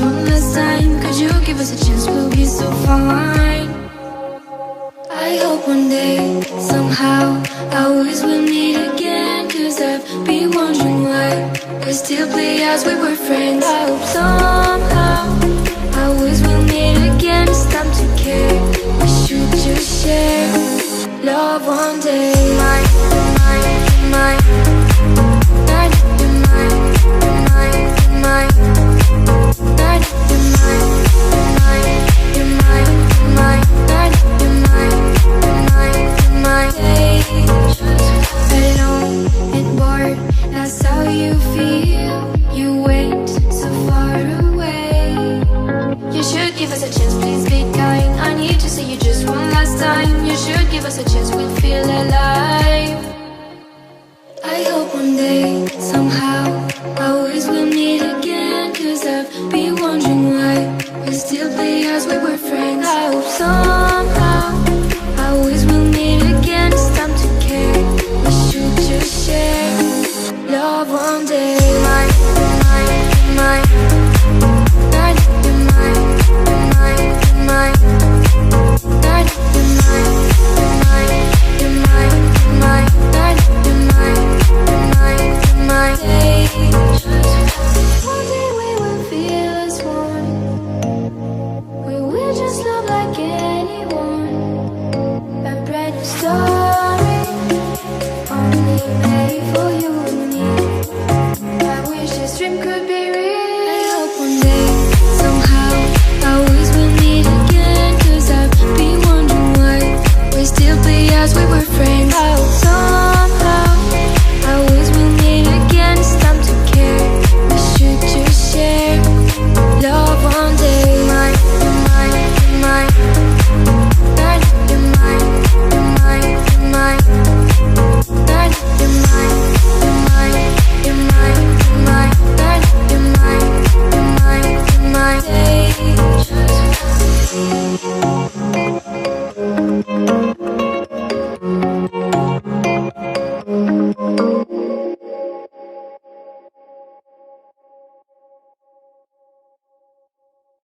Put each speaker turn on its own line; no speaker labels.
one last time. Could you give us a chance? We'll be so fine. I hope one day, somehow, I always will meet again. Cause I've been wondering why we still play as we were friends. I hope somehow I always will meet again. Stop to care, we should just share love one day. Mine, mine, mine. Night, you're mine, you're mine, you're mine. Night, you're mine, you're mine, you're mine, you're mine. Night, you're mine, you're mine, you're mine. Alone and bored, that's how you feel. You went so far away. You should give us a chance, please be kind. I need to see you just one last time. You should give us a chance, we'll feel alive.